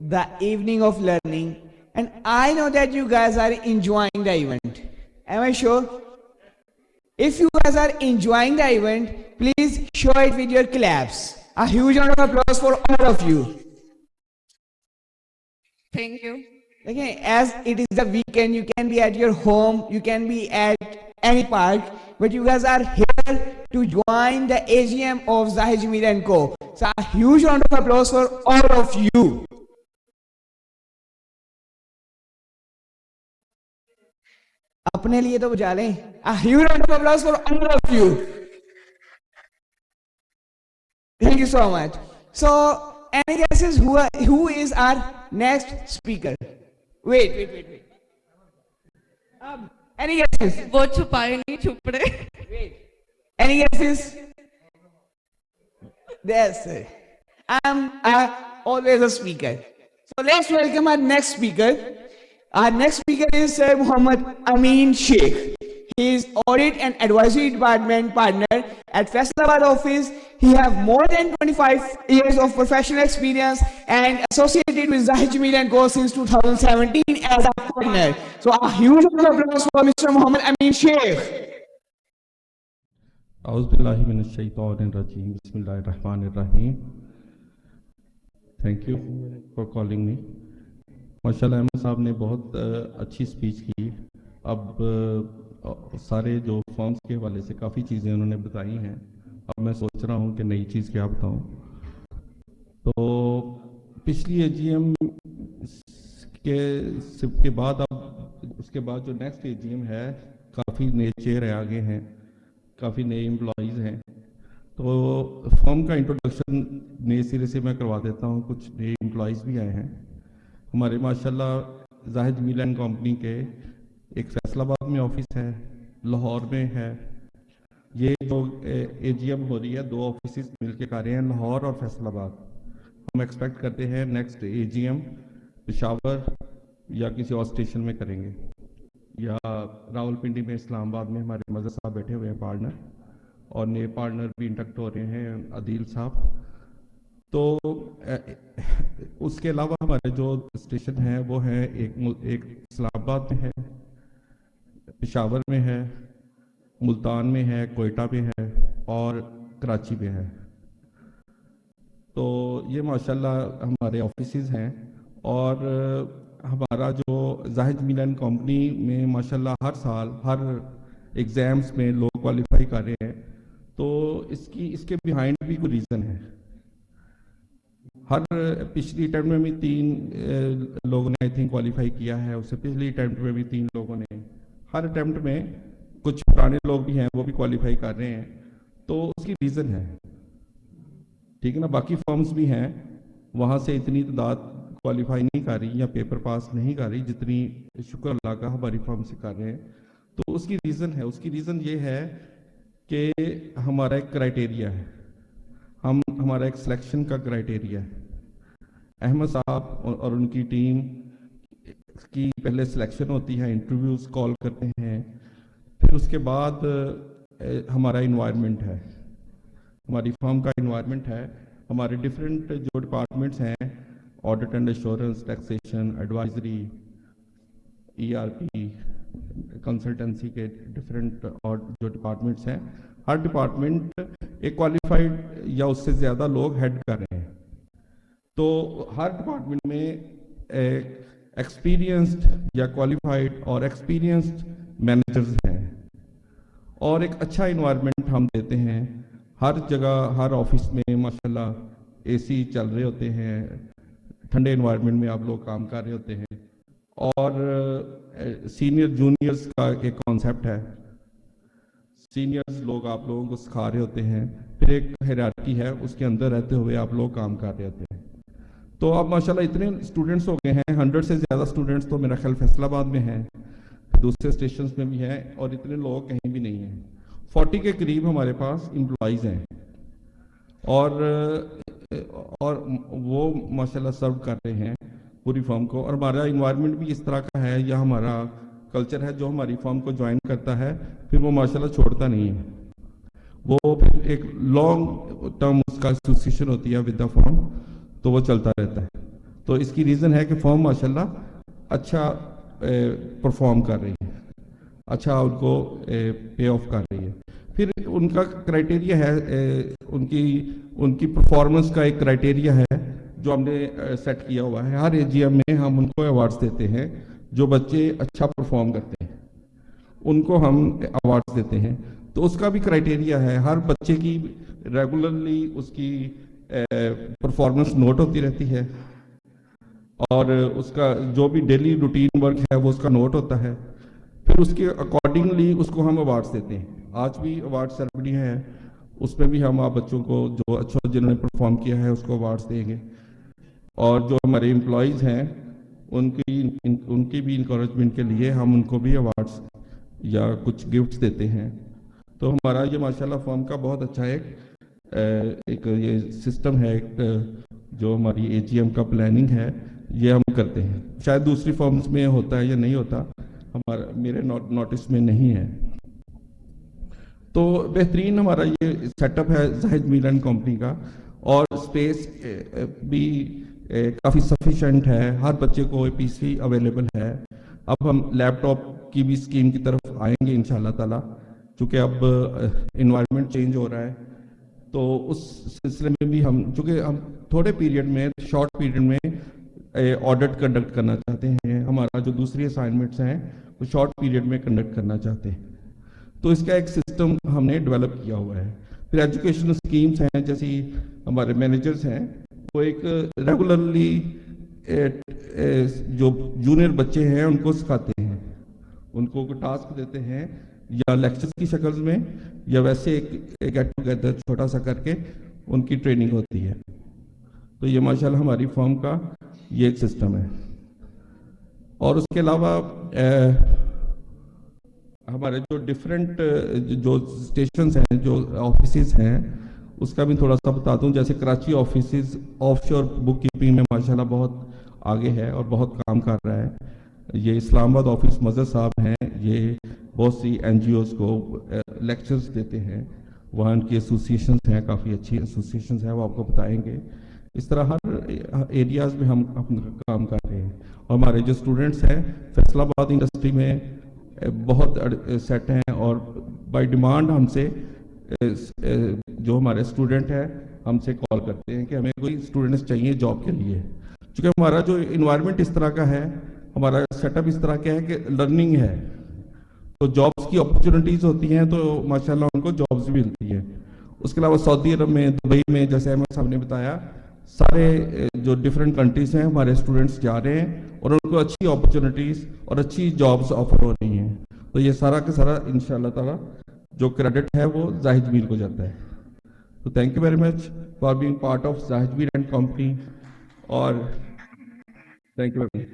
the evening of learning, and I know that you guys are enjoying the event. Am I sure? If you guys are enjoying the event, please show it with your claps. A huge round of applause for all of you. Thank you. Okay, as it is the weekend, you can be at your home, you can be at any park, but you guys are here to join the AGM of Zahid Jameel and Co. So a huge round of applause for all of you. اپنے لیے تو بجا لیں. A huge round of applause for all of you. Thank you so much. So, any guesses who is our next speaker? Wait. Any guesses? وہ چھپائے نہیں چھپ رہے. Any guesses? Yes, sir. I'm always a speaker. So let's welcome our next speaker. Our next speaker is Sir Muhammad Amin Sheikh. He is Audit and Advisory Department partner at Faisalabad office. He have more than 25 years of professional experience and associated with Zahid Jameel and Co since 2017 as a partner. So a huge round of applause for Mr. Muhammad Amin Sheikh. اعوذ باللہ من الشیطان الرجیم بسم اللہ الرحمن الرحیم. Thank you for calling me. ماشاء اللہ احمد صاحب نے بہت اچھی اسپیچ کی. اب سارے جو فارمز کے حوالے سے کافی چیزیں انہوں نے بتائی ہیں. اب میں سوچ رہا ہوں کہ نئی چیز کیا بتاؤں. تو پچھلی AGM کے بعد اب اس کے بعد جو نیکسٹ AGM ہے کافی نئے چہرے آگے ہیں, کافی نئے امپلائیز ہیں. تو فارم کا انٹروڈکشن نئے سرے سے میں کروا دیتا ہوں. کچھ نئے امپلائیز بھی آئے ہیں ہمارے ماشاءاللہ. زاہد جمیل اینڈ کمپنی کے ایک فیصل آباد میں آفس ہے, لاہور میں ہے. یہ جو AGM ہو رہی ہے 2 آفیسز مل کے کر رہے ہیں, لاہور اور فیصل آباد. ہم ایکسپیکٹ کرتے ہیں نیکسٹ AGM پشاور یا کسی اور اسٹیشن میں کریں گے, یا راول پنڈی میں, اسلام آباد میں ہمارے مظہر صاحب بیٹھے ہوئے ہیں پارٹنر, اور نئے پارٹنر بھی انڈکٹ ہو رہے ہیں عدیل صاحب. تو اس کے علاوہ ہمارے جو اسٹیشن ہیں وہ ہیں ایک اسلام آباد میں ہے, پشاور میں ہے, ملتان میں ہے, کوئٹہ میں ہے اور کراچی میں ہے. تو یہ ماشاءاللہ ہمارے آفیسز ہیں. اور ہمارا جو زاہد جمیل اینڈ کمپنی میں ماشاءاللہ ہر سال ہر ایگزامس میں لوگ کوالیفائی کر رہے ہیں. تو اس کے بیہائنڈ بھی کوئی ریزن ہے. ہر پچھلی اٹیمپٹ میں بھی 3 لوگوں نے آئی تھنک کوالیفائی کیا ہے, اس سے پچھلی اٹیمپٹ میں بھی 3 لوگوں نے. ہر اٹیمپٹ میں کچھ پرانے لوگ بھی ہیں وہ بھی کوالیفائی کر رہے ہیں. تو اس کی ریزن ہے, ٹھیک ہے نا. باقی فارمز بھی ہیں وہاں سے اتنی تعداد کوالیفائی نہیں کر رہی یا پیپر پاس نہیں کر رہی جتنی شکر اللہ کا ہماری فارم سے کر رہے ہیں. تو اس کی ریزن ہے. اس کی ریزن یہ ہے کہ ہمارا ایک کرائٹیریا ہے, ہمارا ایک سلیکشن کا کرائٹیریا ہے. احمد صاحب اور ان کی ٹیم کی پہلے سلیکشن ہوتی ہے, انٹرویوز کال کرتے ہیں, پھر اس کے بعد ہمارا انوائرمنٹ ہے, ہماری فرم کا انوائرمنٹ ہے. ہمارے ڈفرینٹ جو ڈپارٹمنٹس ہیں, audit and assurance, taxation, advisory, ERP, consultancy کے ڈفرینٹ اور جو ڈپارٹمنٹس ہیں, ہر ڈپارٹمنٹ ایک کوالیفائڈ یا اس سے زیادہ لوگ ہیڈ کر رہے ہیں. تو ہر ڈپارٹمنٹ میں ایکسپیرینسڈ یا کوالیفائڈ اور ایکسپیرینسڈ مینیجرز ہیں, اور ایک اچھا انوائرمنٹ ہم دیتے ہیں. ہر جگہ ہر آفس میں ماشاءاللہ AC چل رہے ہوتے ہیں, ٹھنڈے انوائرمنٹ میں آپ لوگ کام کر رہے ہوتے ہیں. اور سینئر جونیئرز کا ایک کانسیپٹ ہے, سینئرز لوگ آپ لوگوں کو سکھا رہے ہوتے ہیں. پھر ایک ہیرارکی ہے, اس کے اندر رہتے ہوئے آپ لوگ کام کر رہے ہوتے ہیں. تو اب ماشاءاللہ اتنے اسٹوڈنٹس ہو گئے ہیں, 100 سے زیادہ اسٹوڈنٹس تو میرا خیال فیصل آباد میں ہیں, دوسرے اسٹیشنز میں بھی ہیں, اور اتنے لوگ کہیں بھی نہیں ہیں. 40 کے قریب ہمارے پاس امپلائیز ہیں, اور وہ ماشاءاللہ سرو کر رہے ہیں پوری فرم کو. اور ہمارا انوائرمنٹ بھی اس طرح کا ہے, یا ہمارا کلچر ہے, جو ہماری فرم کو جوائن کرتا ہے پھر وہ ماشاءاللہ چھوڑتا نہیں ہے. وہ پھر ایک لانگ ٹرم اس کا ایسوسیشن ہوتی ہے ود دا فرم, تو وہ چلتا رہتا ہے. تو تو اس کی ریزن ہے کہ فرم ماشاءاللہ اچھا پرفارم کر رہی ہے, اچھا ان کو پے آف کر رہی ہے. پھر ان کا کرائٹیریا ہے, ان کی پرفارمنس کا ایک کرائٹیریا ہے جو ہم نے سیٹ کیا ہوا ہے. ہر AGM میں ہم ان کو ایوارڈز دیتے ہیں, جو بچے اچھا پرفارم کرتے ہیں ان کو ہم ایوارڈز دیتے ہیں. تو اس کا بھی کرائٹیریا ہے, ہر بچے کی ریگولرلی اس کی پرفارمنس نوٹ ہوتی رہتی ہے, اور اس کا جو بھی ڈیلی روٹین ورک ہے وہ اس کا نوٹ ہوتا ہے. پھر اس کے اکارڈنگلی اس کو ہم ایوارڈز دیتے ہیں. آج بھی ایوارڈ سیریمنی ہے, اس میں بھی ہم آپ بچوں کو جو اچھا جنہوں نے پرفارم کیا ہے اس کو ایوارڈز دیں گے. اور جو ہمارے امپلائیز ہیں ان کی بھی انکریجمنٹ کے لیے ہم ان کو بھی ایوارڈز یا کچھ گفٹس دیتے ہیں. تو ہمارا یہ ماشاءاللہ فرم کا بہت اچھا ایک یہ سسٹم ہے, ایک جو ہماری AGM کا پلاننگ ہے یہ ہم کرتے ہیں. شاید دوسری فرمز میں ہوتا ہے یا نہیں ہوتا, میرے نوٹس میں نہیں ہے. تو بہترین ہمارا یہ سیٹ اپ ہے زاہد میل اینڈ کمپنی کا, اور اسپیس بھی کافی سفیشینٹ ہے. ہر بچے کو PC اویلیبل ہے. اب ہم لیپ ٹاپ کی بھی اسکیم کی طرف آئیں گے انشاءاللہ تعالی, چونکہ اب انوائرمنٹ چینج ہو رہا ہے. تو اس سلسلے میں بھی چونکہ ہم تھوڑے پیریڈ میں, شارٹ پیریڈ میں آڈٹ کنڈکٹ کرنا چاہتے ہیں. ہمارا جو دوسری اسائنمنٹس ہیں وہ شارٹ پیریڈ میں کنڈکٹ کرنا چاہتے ہیں. تو اس کا ایک سسٹم ہم نے ڈیولپ کیا ہوا ہے. پھر ایجوکیشنل اسکیمس ہیں, جیسی ہمارے مینیجرز ہیں وہ ایک ریگولرلی جو جونیئر بچے ہیں ان کو سکھاتے ہیں, ان کو ٹاسک دیتے ہیں یا لیکچرز کی شکل میں یا ویسے ایک گیٹ ٹوگیدر چھوٹا سا کر کے ان کی ٹریننگ ہوتی ہے. تو یہ ماشاءاللہ ہماری فرم کا یہ ایک سسٹم ہے. اور اس کے علاوہ ہمارے جو ڈفرینٹ جو اسٹیشنز ہیں, جو آفیسز ہیں, اس کا بھی تھوڑا سا بتا دوں. جیسے کراچی آفیسز آف شور بک کیپنگ میں ماشاءاللہ بہت آگے ہے اور بہت کام کر رہا ہے. یہ اسلام آباد آفس مظہر صاحب ہیں, یہ بہت سی NGOs کو لیکچرز دیتے ہیں. وہاں ان کی ایسوسیشنز ہیں, کافی اچھی ایسوسیشنز ہیں, وہ آپ کو بتائیں گے. اس طرح ہر ایریاز میں ہم کام کر رہے ہیں. اور ہمارے جو اسٹوڈنٹس ہیں فیصل آباد انڈسٹری میں بہت سیٹ ہیں, اور بائی ڈیمانڈ ہم سے جو ہمارے اسٹوڈنٹ ہیں ہم سے کال کرتے ہیں کہ ہمیں کوئی اسٹوڈنٹس چاہیے جاب کے لیے. چونکہ ہمارا جو انوائرمنٹ اس طرح کا ہے, ہمارا سیٹ اپ اس طرح کا ہے کہ لرننگ ہے, تو جابس کی اپرچونیٹیز ہوتی ہیں, تو ماشاءاللہ ان کو جابس بھی ملتی ہیں. اس کے علاوہ سعودی عرب میں, دبئی میں, جیسے احمد صاحب نے بتایا, سارے جو ڈفرینٹ کنٹریز ہیں ہمارے اسٹوڈنٹس جا رہے ہیں اور ان کو اچھی اپرچونیٹیز اور اچھی جابس آفر ہو رہی ہیں. تو یہ سارا کا سارا انشاءاللہ تعالی جو کریڈٹ ہے وہ زاہد میل کو جاتا ہے. تو thank you very much for being part of Zahid male and company, اور تھینک یو ویری مچ.